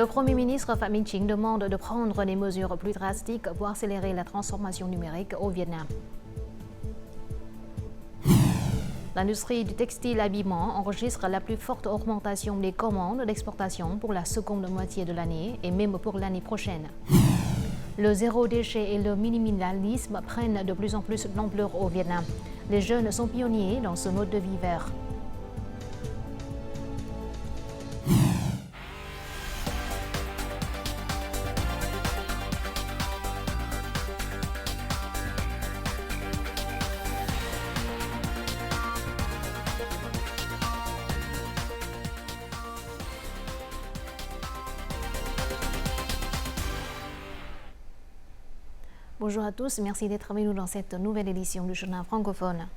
Le Premier ministre Phạm Minh Chính demande de prendre des mesures plus drastiques pour accélérer la transformation numérique au Vietnam. L'industrie du textile-habillement enregistre la plus forte augmentation des commandes d'exportation pour la seconde moitié de l'année et même pour l'année prochaine. Le zéro déchet et le minimalisme prennent de plus en plus d'ampleur au Vietnam. Les jeunes sont pionniers dans ce mode de vie vert. Bonjour à tous, merci d'être avec nous dans cette nouvelle édition du journal francophone.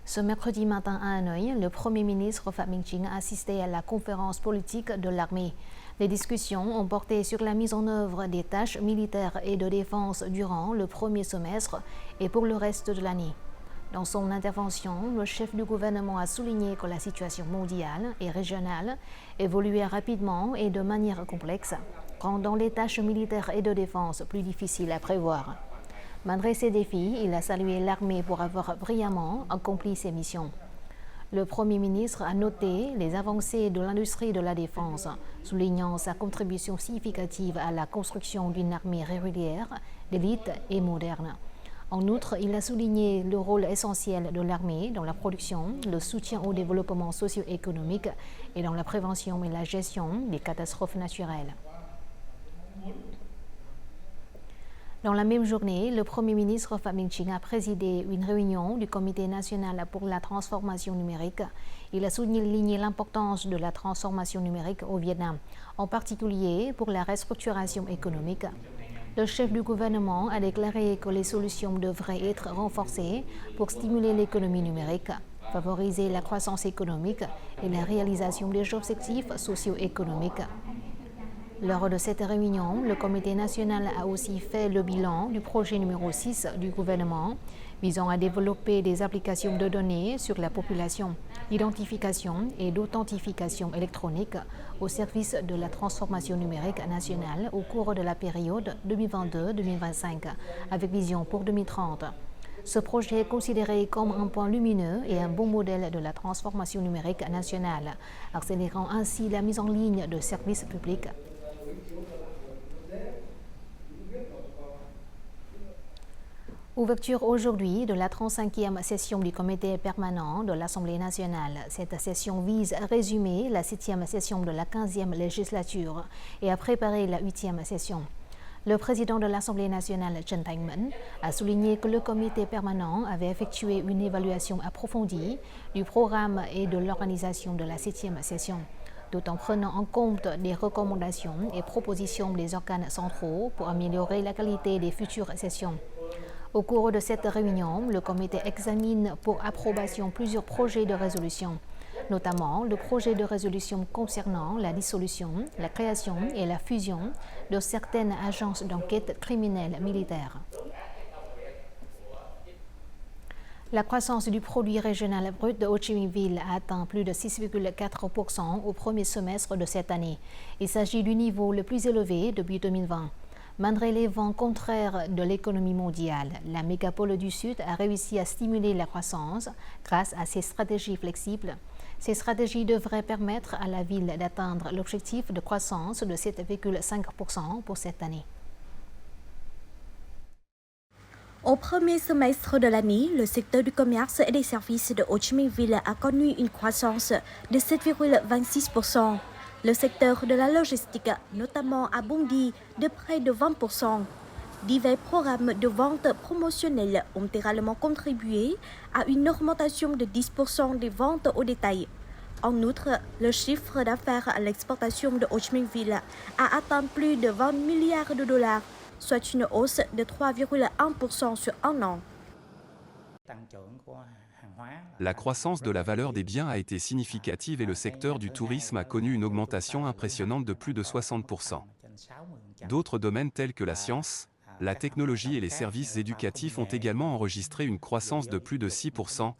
Ce mercredi matin à Hanoï, le Premier ministre Phạm Minh Chính a assisté à la conférence politique de l'armée. Les discussions ont porté sur la mise en œuvre des tâches militaires et de défense durant le premier semestre et pour le reste de l'année. Dans son intervention, le chef du gouvernement a souligné que la situation mondiale et régionale évoluait rapidement et de manière complexe, rendant les tâches militaires et de défense plus difficiles à prévoir. Malgré ces défis, il a salué l'armée pour avoir brillamment accompli ses missions. Le Premier ministre a noté les avancées de l'industrie de la défense, soulignant sa contribution significative à la construction d'une armée régulière, d'élite et moderne. En outre, il a souligné le rôle essentiel de l'armée dans la production, le soutien au développement socio-économique et dans la prévention et la gestion des catastrophes naturelles. Dans la même journée, le Premier ministre Phạm Minh Chính a présidé une réunion du Comité national pour la transformation numérique. Il a souligné l'importance de la transformation numérique au Vietnam, en particulier pour la restructuration économique. Le chef du gouvernement a déclaré que les solutions devraient être renforcées pour stimuler l'économie numérique, favoriser la croissance économique et la réalisation des objectifs socio-économiques. Lors de cette réunion, le Comité national a aussi fait le bilan du projet numéro 6 du gouvernement visant à développer des applications de données sur la population, d'identification et d'authentification électronique au service de la transformation numérique nationale au cours de la période 2022-2025 avec vision pour 2030. Ce projet est considéré comme un point lumineux et un bon modèle de la transformation numérique nationale, accélérant ainsi la mise en ligne de services publics. Ouverture aujourd'hui de la 35e session du Comité permanent de l'Assemblée nationale. Cette session vise à résumer la 7e session de la 15e législature et à préparer la 8e session. Le président de l'Assemblée nationale, Trần Thanh Mẫn, a souligné que le Comité permanent avait effectué une évaluation approfondie du programme et de l'organisation de la 7e session, tout en prenant en compte des recommandations et propositions des organes centraux pour améliorer la qualité des futures sessions. Au cours de cette réunion, le comité examine pour approbation plusieurs projets de résolution, notamment le projet de résolution concernant la dissolution, la création et la fusion de certaines agences d'enquête criminelle militaires. La croissance du produit régional brut de Ho Chi Minh Ville a atteint plus de 6,4% au premier semestre de cette année. Il s'agit du niveau le plus élevé depuis 2020. Malgré les vents contraires de l'économie mondiale, la mégapole du Sud a réussi à stimuler la croissance grâce à ses stratégies flexibles. Ces stratégies devraient permettre à la ville d'atteindre l'objectif de croissance de 7,5% pour cette année. Au premier semestre de l'année, le secteur du commerce et des services de Ho Chi Minh Ville a connu une croissance de 7,26%. Le secteur de la logistique, notamment a bondi de près de 20%. Divers programmes de vente promotionnelles ont également contribué à une augmentation de 10% des ventes au détail. En outre, le chiffre d'affaires à l'exportation de Ho Chi Minh Ville a atteint plus de 20 milliards de dollars, soit une hausse de 3,1% sur un an. La croissance de la valeur des biens a été significative et le secteur du tourisme a connu une augmentation impressionnante de plus de 60%. D'autres domaines tels que la science, la technologie et les services éducatifs ont également enregistré une croissance de plus de 6%.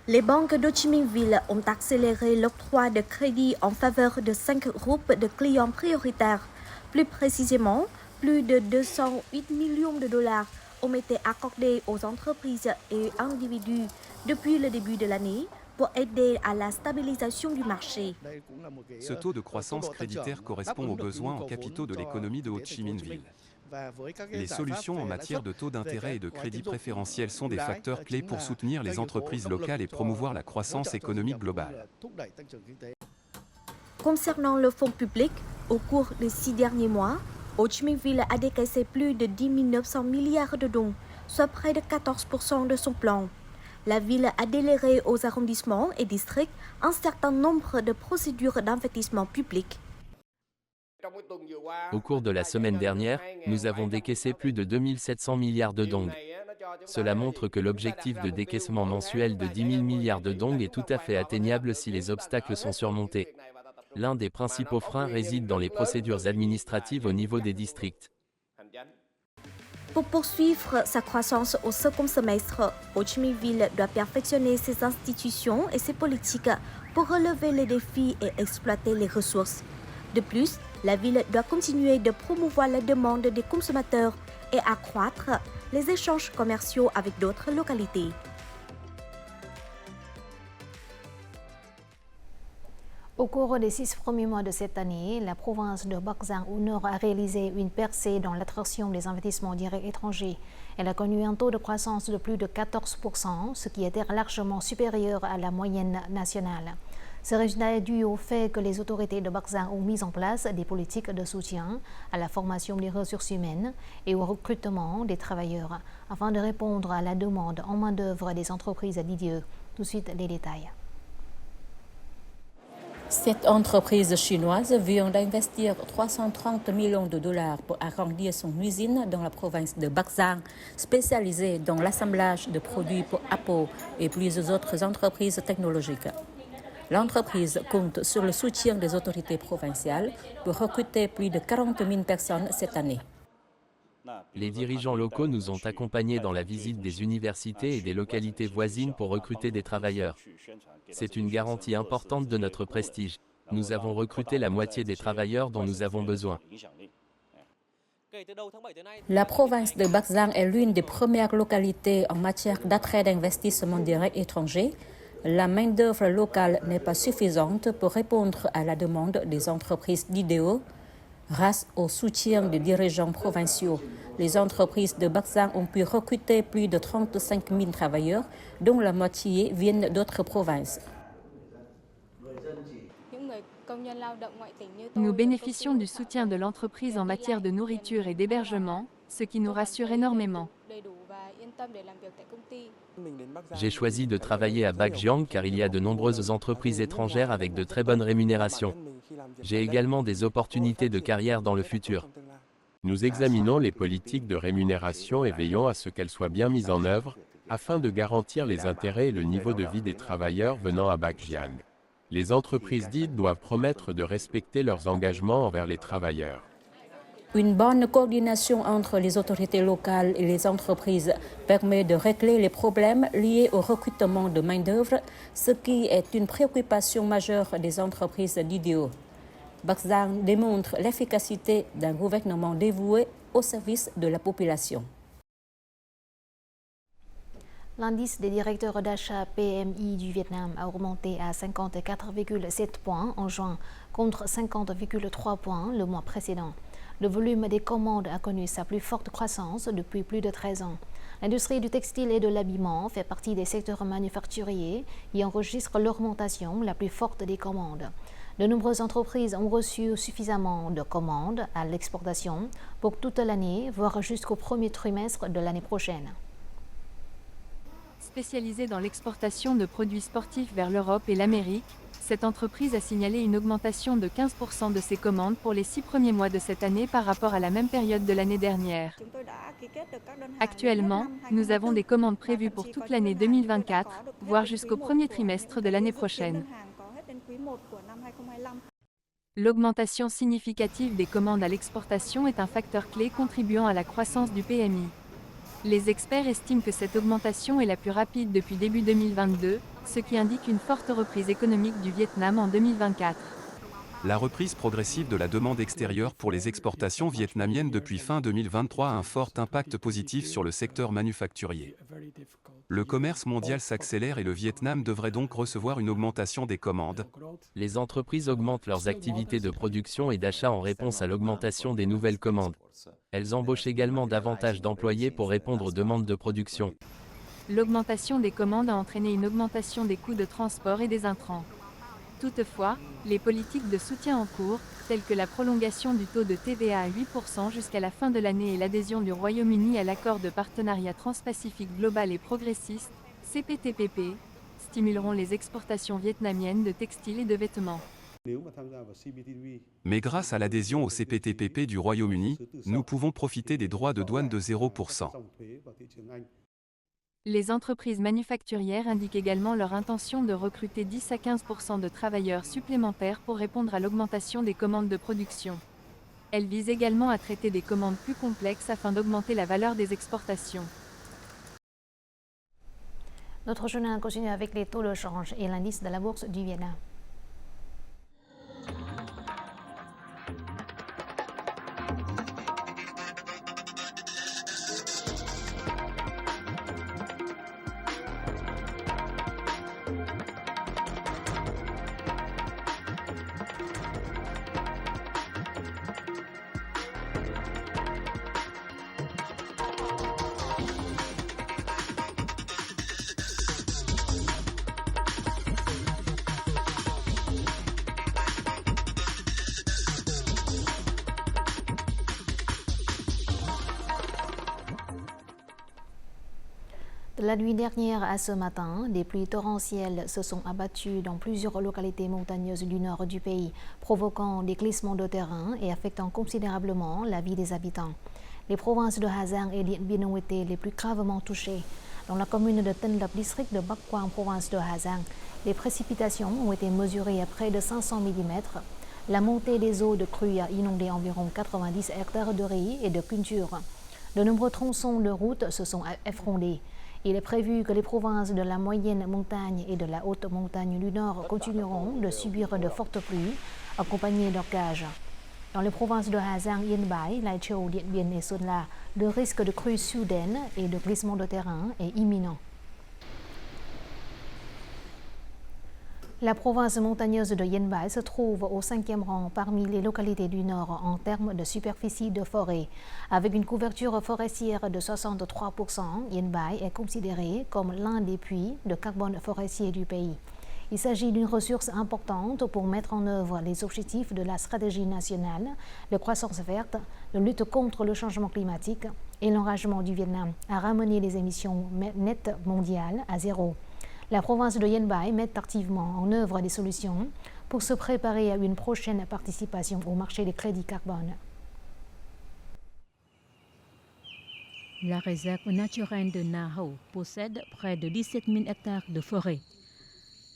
Les banques d'Ho Chi Minh Ville ont accéléré l'octroi de crédits en faveur de 5 groupes de clients prioritaires. Plus précisément, plus de 208 millions de dollars ont été accordés aux entreprises et individus depuis le début de l'année pour aider à la stabilisation du marché. Ce taux de croissance créditaire correspond aux besoins en capitaux de l'économie de Ho Chi Minh Ville. Les solutions en matière de taux d'intérêt et de crédit préférentiel sont des facteurs clés pour soutenir les entreprises locales et promouvoir la croissance économique globale. Concernant le fonds public, au cours des 6 derniers mois, Ho Chi Minh Ville a décaissé plus de 10 900 milliards de dons, soit près de 14% de son plan. La ville a délégué aux arrondissements et districts un certain nombre de procédures d'investissement public. Au cours de la semaine dernière, nous avons décaissé plus de 2700 milliards de dong. Cela montre que l'objectif de décaissement mensuel de 10 000 milliards de dong est tout à fait atteignable si les obstacles sont surmontés. L'un des principaux freins réside dans les procédures administratives au niveau des districts. Pour poursuivre sa croissance au second semestre, Ho Chi Minh Ville doit perfectionner ses institutions et ses politiques pour relever les défis et exploiter les ressources. De plus, la ville doit continuer de promouvoir la demande des consommateurs et accroître les échanges commerciaux avec d'autres localités. Au cours des 6 premiers mois de cette année, la province de Bắc Giang au Nord a réalisé une percée dans l'attraction des investissements directs étrangers. Elle a connu un taux de croissance de plus de 14%, ce qui était largement supérieur à la moyenne nationale. Ce résultat est dû au fait que les autorités de Bắc Giang ont mis en place des politiques de soutien à la formation des ressources humaines et au recrutement des travailleurs, afin de répondre à la demande en main-d'œuvre des entreprises d'IDE. Tout de suite, les détails. Cette entreprise chinoise vient d'investir 330 millions de dollars pour agrandir son usine dans la province de Bắc Giang, spécialisée dans l'assemblage de produits pour Apple et plusieurs autres entreprises technologiques. L'entreprise compte sur le soutien des autorités provinciales pour recruter plus de 40 000 personnes cette année. Les dirigeants locaux nous ont accompagnés dans la visite des universités et des localités voisines pour recruter des travailleurs. C'est une garantie importante de notre prestige. Nous avons recruté la moitié des travailleurs dont nous avons besoin. La province de Bắc Giang est l'une des premières localités en matière d'attrait d'investissement direct étranger. La main-d'œuvre locale n'est pas suffisante pour répondre à la demande des entreprises d'IDEO. Grâce au soutien des dirigeants provinciaux, les entreprises de Bắc Giang ont pu recruter plus de 35 000 travailleurs, dont la moitié viennent d'autres provinces. Nous bénéficions du soutien de l'entreprise en matière de nourriture et d'hébergement, ce qui nous rassure énormément. J'ai choisi de travailler à Bắc Giang car il y a de nombreuses entreprises étrangères avec de très bonnes rémunérations. J'ai également des opportunités de carrière dans le futur. Nous examinons les politiques de rémunération et veillons à ce qu'elles soient bien mises en œuvre, afin de garantir les intérêts et le niveau de vie des travailleurs venant à Bắc Giang. Les entreprises dites doivent promettre de respecter leurs engagements envers les travailleurs. Une bonne coordination entre les autorités locales et les entreprises permet de régler les problèmes liés au recrutement de main-d'œuvre, ce qui est une préoccupation majeure des entreprises d'IDEO. Bắc Giang démontre l'efficacité d'un gouvernement dévoué au service de la population. L'indice des directeurs d'achat PMI du Vietnam a augmenté à 54,7 points en juin, contre 50,3 points le mois précédent. Le volume des commandes a connu sa plus forte croissance depuis plus de 13 ans. L'industrie du textile et de l'habillement fait partie des secteurs manufacturiers qui enregistrent l'augmentation la plus forte des commandes. De nombreuses entreprises ont reçu suffisamment de commandes à l'exportation pour toute l'année, voire jusqu'au premier trimestre de l'année prochaine. Spécialisée dans l'exportation de produits sportifs vers l'Europe et l'Amérique, cette entreprise a signalé une augmentation de 15% de ses commandes pour les 6 premiers mois de cette année par rapport à la même période de l'année dernière. Actuellement, nous avons des commandes prévues pour toute l'année 2024, voire jusqu'au premier trimestre de l'année prochaine. L'augmentation significative des commandes à l'exportation est un facteur clé contribuant à la croissance du PMI. Les experts estiment que cette augmentation est la plus rapide depuis début 2022, ce qui indique une forte reprise économique du Vietnam en 2024. La reprise progressive de la demande extérieure pour les exportations vietnamiennes depuis fin 2023 a un fort impact positif sur le secteur manufacturier. Le commerce mondial s'accélère et le Vietnam devrait donc recevoir une augmentation des commandes. Les entreprises augmentent leurs activités de production et d'achat en réponse à l'augmentation des nouvelles commandes. Elles embauchent également davantage d'employés pour répondre aux demandes de production. L'augmentation des commandes a entraîné une augmentation des coûts de transport et des intrants. Toutefois, les politiques de soutien en cours, telles que la prolongation du taux de TVA à 8% jusqu'à la fin de l'année et l'adhésion du Royaume-Uni à l'accord de partenariat transpacifique global et progressiste, CPTPP, stimuleront les exportations vietnamiennes de textiles et de vêtements. Mais grâce à l'adhésion au CPTPP du Royaume-Uni, nous pouvons profiter des droits de douane de 0%. Les entreprises manufacturières indiquent également leur intention de recruter 10 à 15% de travailleurs supplémentaires pour répondre à l'augmentation des commandes de production. Elles visent également à traiter des commandes plus complexes afin d'augmenter la valeur des exportations. Notre journal continue avec les taux de change et l'indice de la bourse du Vietnam. De la nuit dernière à ce matin, des pluies torrentielles se sont abattues dans plusieurs localités montagneuses du nord du pays, provoquant des glissements de terrain et affectant considérablement la vie des habitants. Les provinces de Ha Giang et Dien Bien ont été les plus gravement touchées. Dans la commune de Tân Lập, district de Bac Quang, province de Ha Giang, les précipitations ont été mesurées à près de 500 mm. La montée des eaux de crue a inondé environ 90 hectares de riz et de cultures. De nombreux tronçons de route se sont effondrés. Il est prévu que les provinces de la moyenne montagne et de la haute montagne du nord continueront de subir de fortes pluies, accompagnées d'orkages. Dans les provinces de Ha Giang, Yên Bái, Lai Châu, Dien Bien et Sơn La, le risque de crue soudaine et de glissement de terrain est imminent. La province montagneuse de Yên Bái se trouve au 5e rang parmi les localités du Nord en termes de superficie de forêt. Avec une couverture forestière de 63%, Yên Bái est considéré comme l'un des puits de carbone forestier du pays. Il s'agit d'une ressource importante pour mettre en œuvre les objectifs de la stratégie nationale de croissance verte, de lutte contre le changement climatique et l'engagement du Vietnam à ramener les émissions nettes mondiales à zéro. La province de Yên Bái met activement en œuvre des solutions pour se préparer à une prochaine participation au marché des crédits carbone. La réserve naturelle de Na Hầu possède près de 17 000 hectares de forêt.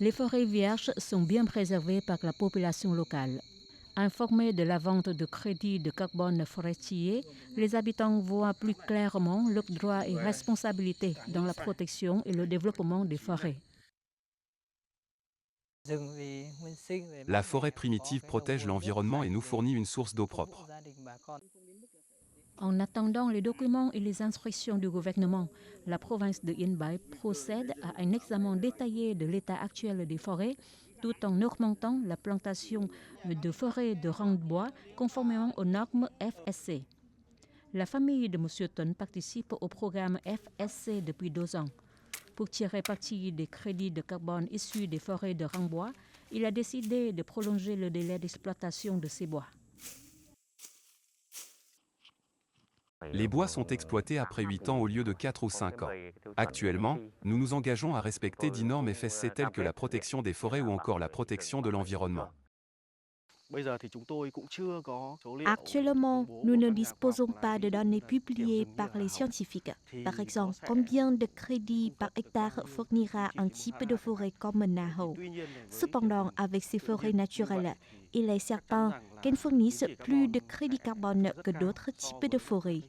Les forêts vierges sont bien préservées par la population locale. Informés de la vente de crédits de carbone forestier, les habitants voient plus clairement leurs droits et responsabilités dans la protection et le développement des forêts. La forêt primitive protège l'environnement et nous fournit une source d'eau propre. En attendant les documents et les instructions du gouvernement, la province de Yên Bái procède à un examen détaillé de l'état actuel des forêts, tout en augmentant la plantation de forêts de rang de bois conformément aux normes FSC. La famille de M. Tuấn participe au programme FSC depuis 2 ans. Pour tirer parti des crédits de carbone issus des forêts de rang bois, il a décidé de prolonger le délai d'exploitation de ces bois. Les bois sont exploités après 8 ans au lieu de 4 ou 5 ans. Actuellement, nous nous engageons à respecter 10 normes FSC telles que la protection des forêts ou encore la protection de l'environnement. Actuellement, nous ne disposons pas de données publiées par les scientifiques. Par exemple, combien de crédits par hectare fournira un type de forêt comme Na Hầu. Cependant, avec ces forêts naturelles, il est certain qu'elles fournissent plus de crédits carbone que d'autres types de forêts.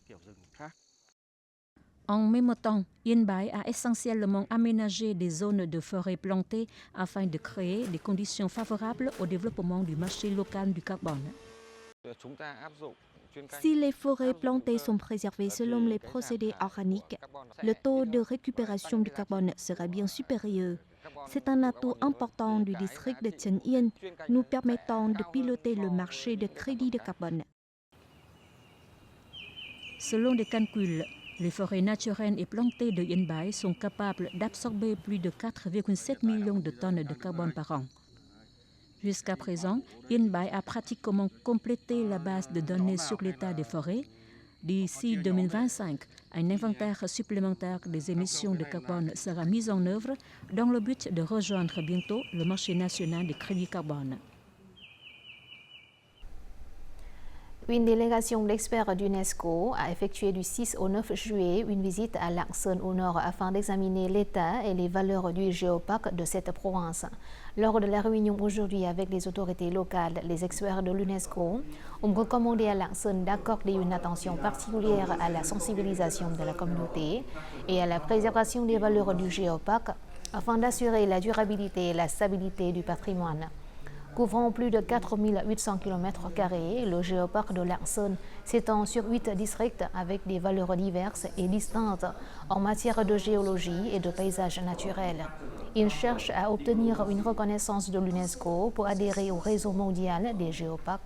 En même temps, Yên Bai a essentiellement aménagé des zones de forêt plantées afin de créer des conditions favorables au développement du marché local du carbone. Si les forêts plantées sont préservées selon les procédés organiques, le taux de récupération du carbone sera bien supérieur. C'est un atout important du district de Trấn Yên, nous permettant de piloter le marché de crédit de carbone. Selon des calculs, les forêts naturelles et plantées de Yên Bai sont capables d'absorber plus de 4,7 millions de tonnes de carbone par an. Jusqu'à présent, Yên Bai a pratiquement complété la base de données sur l'état des forêts. D'ici 2025, un inventaire supplémentaire des émissions de carbone sera mis en œuvre dans le but de rejoindre bientôt le marché national des crédits carbone. Une délégation d'experts d'UNESCO a effectué du 6 au 9 juillet une visite à Lạng Sơn au nord afin d'examiner l'état et les valeurs du géoparc de cette province. Lors de la réunion aujourd'hui avec les autorités locales, les experts de l'UNESCO ont recommandé à Lạng Sơn d'accorder une attention particulière à la sensibilisation de la communauté et à la préservation des valeurs du géoparc afin d'assurer la durabilité et la stabilité du patrimoine. Couvrant plus de 4800 km², le géoparc de Lạng Sơn s'étend sur 8 districts avec des valeurs diverses et distinctes en matière de géologie et de paysages naturels. Il cherche à obtenir une reconnaissance de l'UNESCO pour adhérer au réseau mondial des géoparcs.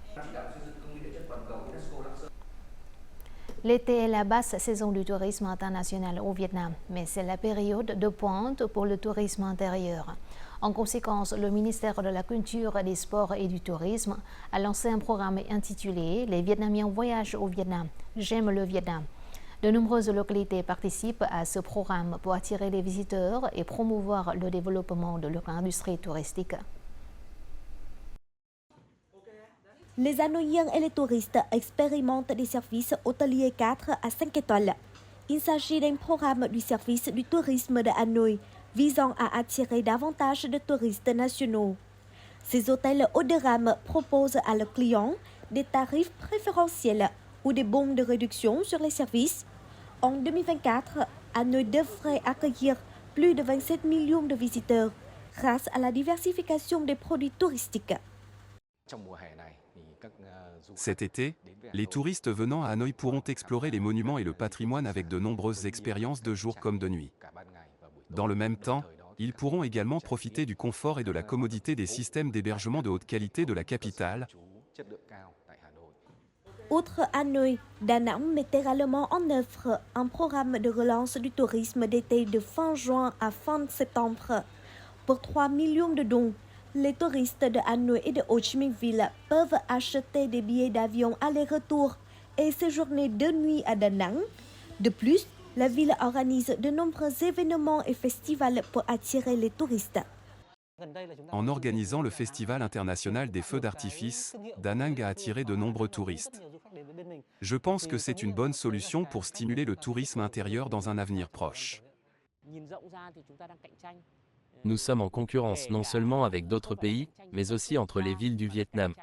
L'été est la basse saison du tourisme international au Vietnam, mais c'est la période de pointe pour le tourisme intérieur. En conséquence, le ministère de la Culture, des Sports et du Tourisme a lancé un programme intitulé « Les Vietnamiens voyagent au Vietnam. J'aime le Vietnam ». De nombreuses localités participent à ce programme pour attirer les visiteurs et promouvoir le développement de leur industrie touristique. Les Hanoïens et les touristes expérimentent des services hôteliers 4 à 5 étoiles. Il s'agit d'un programme du service du tourisme de Hanoï visant à attirer davantage de touristes nationaux. Ces hôtels haut de gamme proposent à leurs clients des tarifs préférentiels ou des bons de réduction sur les services. En 2024, Hanoï devrait accueillir plus de 27 millions de visiteurs grâce à la diversification des produits touristiques. Cet été, les touristes venant à Hanoï pourront explorer les monuments et le patrimoine avec de nombreuses expériences de jour comme de nuit. Dans le même temps, ils pourront également profiter du confort et de la commodité des systèmes d'hébergement de haute qualité de la capitale. Outre Hanoï, Da Nang met également en œuvre un programme de relance du tourisme d'été de fin juin à fin septembre. Pour 3 millions de dons, les touristes de Hanoï et de Ho Chi Minh Ville peuvent acheter des billets d'avion aller-retour et séjourner 2 nuits à Da Nang. De plus, la ville organise de nombreux événements et festivals pour attirer les touristes. En organisant le Festival international des feux d'artifice, Da Nang a attiré de nombreux touristes. Je pense que c'est une bonne solution pour stimuler le tourisme intérieur dans un avenir proche. Nous sommes en concurrence non seulement avec d'autres pays, mais aussi entre les villes du Vietnam.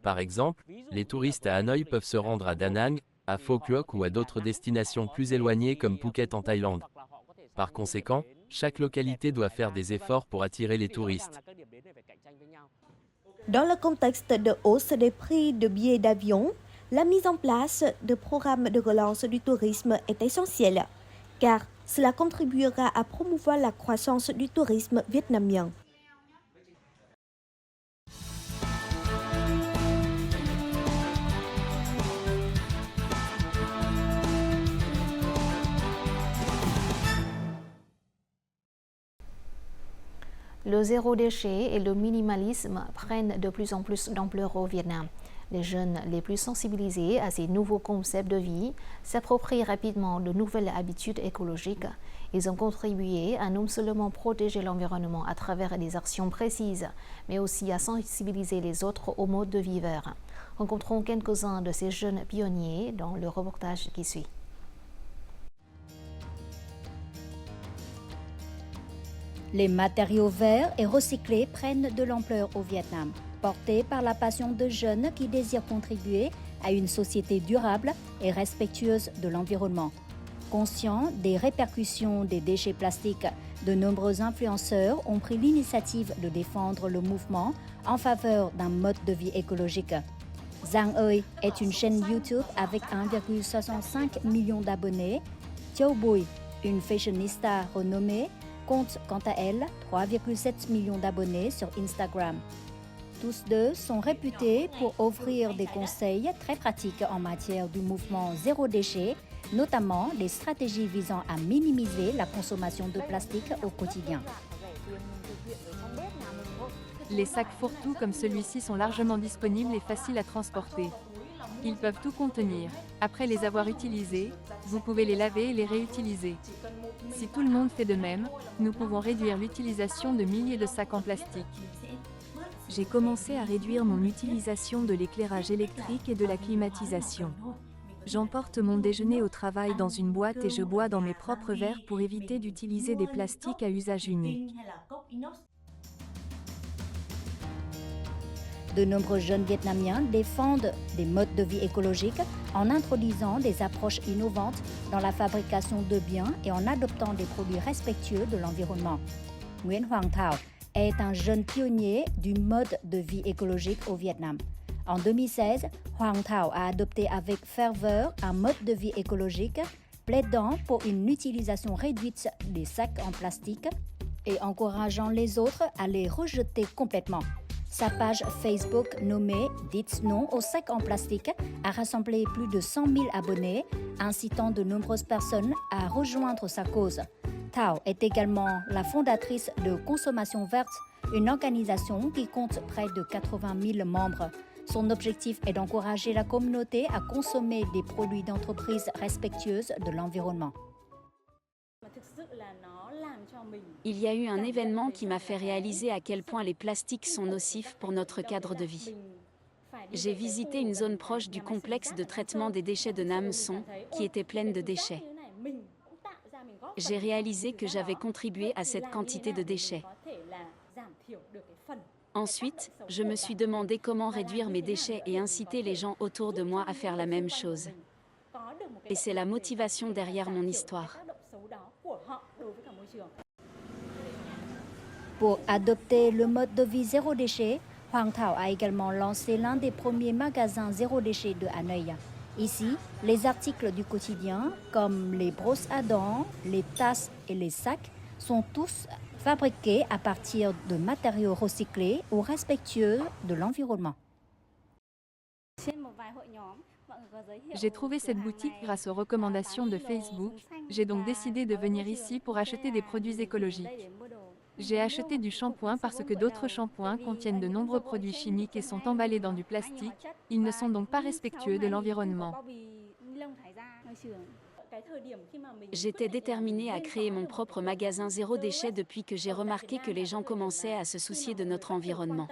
Par exemple, les touristes à Hanoï peuvent se rendre à Da Nang, à Pho Quoc ou à d'autres destinations plus éloignées comme Phuket en Thaïlande. Par conséquent, chaque localité doit faire des efforts pour attirer les touristes. Dans le contexte de hausse des prix de billets d'avion, la mise en place de programmes de relance du tourisme est essentielle, car cela contribuera à promouvoir la croissance du tourisme vietnamien. Le zéro déchet et le minimalisme prennent de plus en plus d'ampleur au Vietnam. Les jeunes les plus sensibilisés à ces nouveaux concepts de vie s'approprient rapidement de nouvelles habitudes écologiques. Ils ont contribué à non seulement protéger l'environnement à travers des actions précises, mais aussi à sensibiliser les autres au mode de vivre. Rencontrons quelques-uns de ces jeunes pionniers dans le reportage qui suit. Les matériaux verts et recyclés prennent de l'ampleur au Vietnam, portés par la passion de jeunes qui désirent contribuer à une société durable et respectueuse de l'environnement. Conscients des répercussions des déchets plastiques, de nombreux influenceurs ont pris l'initiative de défendre le mouvement en faveur d'un mode de vie écologique. Giang Ơi est une chaîne YouTube avec 1,65 million d'abonnés. Châu Bùi, une fashionista renommée, compte quant à elle 3,7 millions d'abonnés sur Instagram. Tous deux sont réputés pour offrir des conseils très pratiques en matière du mouvement zéro déchet, notamment des stratégies visant à minimiser la consommation de plastique au quotidien. Les sacs fourre-tout comme celui-ci sont largement disponibles et faciles à transporter. Ils peuvent tout contenir. Après les avoir utilisés, vous pouvez les laver et les réutiliser. Si tout le monde fait de même, nous pouvons réduire l'utilisation de milliers de sacs en plastique. J'ai commencé à réduire mon utilisation de l'éclairage électrique et de la climatisation. J'emporte mon déjeuner au travail dans une boîte et je bois dans mes propres verres pour éviter d'utiliser des plastiques à usage unique. De nombreux jeunes Vietnamiens défendent des modes de vie écologiques en introduisant des approches innovantes dans la fabrication de biens et en adoptant des produits respectueux de l'environnement. Nguyễn Hoàng Thảo est un jeune pionnier du mode de vie écologique au Vietnam. En 2016, Hoàng Thảo a adopté avec ferveur un mode de vie écologique, plaidant pour une utilisation réduite des sacs en plastique et encourageant les autres à les rejeter complètement. Sa page Facebook nommée « Dites non aux sacs en plastique » a rassemblé plus de 100 000 abonnés, incitant de nombreuses personnes à rejoindre sa cause. Thảo est également la fondatrice de Consommation Verte, une organisation qui compte près de 80 000 membres. Son objectif est d'encourager la communauté à consommer des produits d'entreprises respectueuses de l'environnement. Il y a eu un événement qui m'a fait réaliser à quel point les plastiques sont nocifs pour notre cadre de vie. J'ai visité une zone proche du complexe de traitement des déchets de Nam Son, qui était pleine de déchets. J'ai réalisé que j'avais contribué à cette quantité de déchets. Ensuite, je me suis demandé comment réduire mes déchets et inciter les gens autour de moi à faire la même chose. Et c'est la motivation derrière mon histoire. Pour adopter le mode de vie zéro déchet, Hoàng Thảo a également lancé l'un des premiers magasins zéro déchet de Hanoï. Ici, les articles du quotidien, comme les brosses à dents, les tasses et les sacs, sont tous fabriqués à partir de matériaux recyclés ou respectueux de l'environnement. J'ai trouvé cette boutique grâce aux recommandations de Facebook. J'ai donc décidé de venir ici pour acheter des produits écologiques. J'ai acheté du shampoing parce que d'autres shampoings contiennent de nombreux produits chimiques et sont emballés dans du plastique. Ils ne sont donc pas respectueux de l'environnement. J'étais déterminée à créer mon propre magasin zéro déchet depuis que j'ai remarqué que les gens commençaient à se soucier de notre environnement.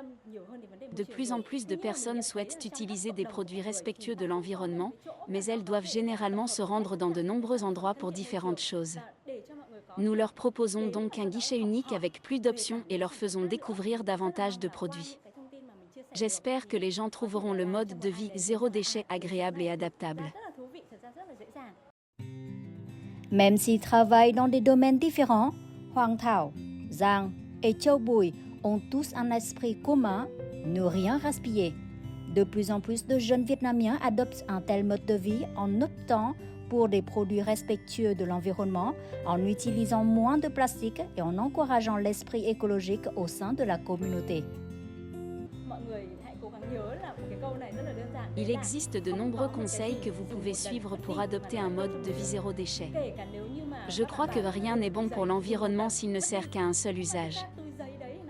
De plus en plus de personnes souhaitent utiliser des produits respectueux de l'environnement, mais elles doivent généralement se rendre dans de nombreux endroits pour différentes choses. Nous leur proposons donc un guichet unique avec plus d'options et leur faisons découvrir davantage de produits. J'espère que les gens trouveront le mode de vie zéro déchet agréable et adaptable. Même s'ils travaillent dans des domaines différents, Hoàng Thảo, Giang et Châu Bùi ont tous un esprit commun, ne rien gaspiller. De plus en plus de jeunes Vietnamiens adoptent un tel mode de vie en optant pour des produits respectueux de l'environnement, en utilisant moins de plastique et en encourageant l'esprit écologique au sein de la communauté. Il existe de nombreux conseils que vous pouvez suivre pour adopter un mode de vie zéro déchet. Je crois que rien n'est bon pour l'environnement s'il ne sert qu'à un seul usage.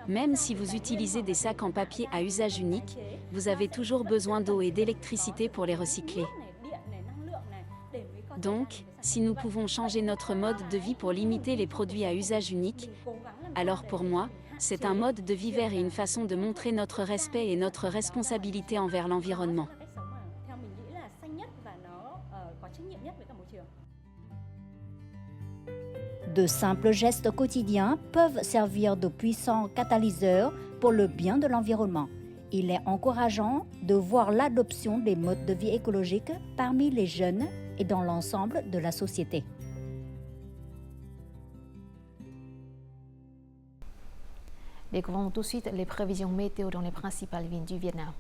Même si vous utilisez des sacs en papier à usage unique, vous avez toujours besoin d'eau et d'électricité pour les recycler. Donc, si nous pouvons changer notre mode de vie pour limiter les produits à usage unique, alors pour moi, c'est un mode de vie vert et une façon de montrer notre respect et notre responsabilité envers l'environnement. De simples gestes quotidiens peuvent servir de puissants catalyseurs pour le bien de l'environnement. Il est encourageant de voir l'adoption des modes de vie écologiques parmi les jeunes et dans l'ensemble de la société. Découvrons tout de suite les prévisions météo dans les principales villes du Vietnam.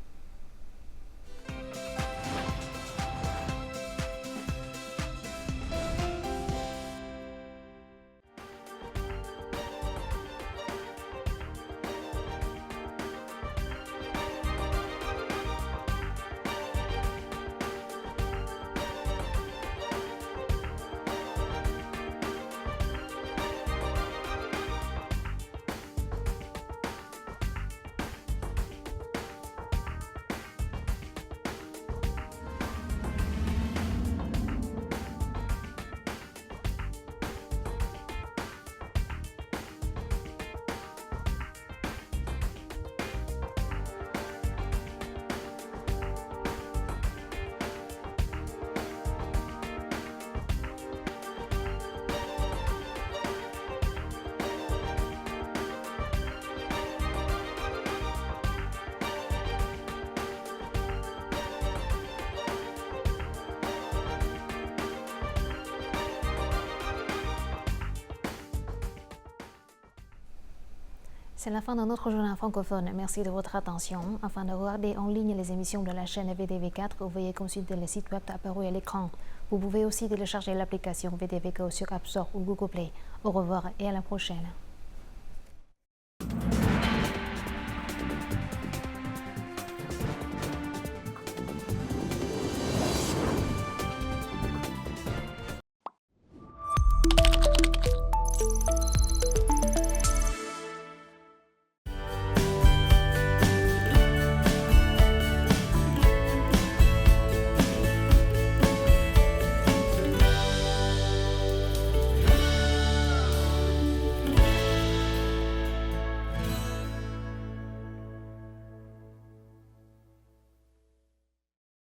C'est la fin de notre journal francophone. Merci de votre attention. Afin de regarder en ligne les émissions de la chaîne VTV4, veuillez consulter le site web apparu à l'écran. Vous pouvez aussi télécharger l'application VTV Go sur App Store ou Google Play. Au revoir et à la prochaine.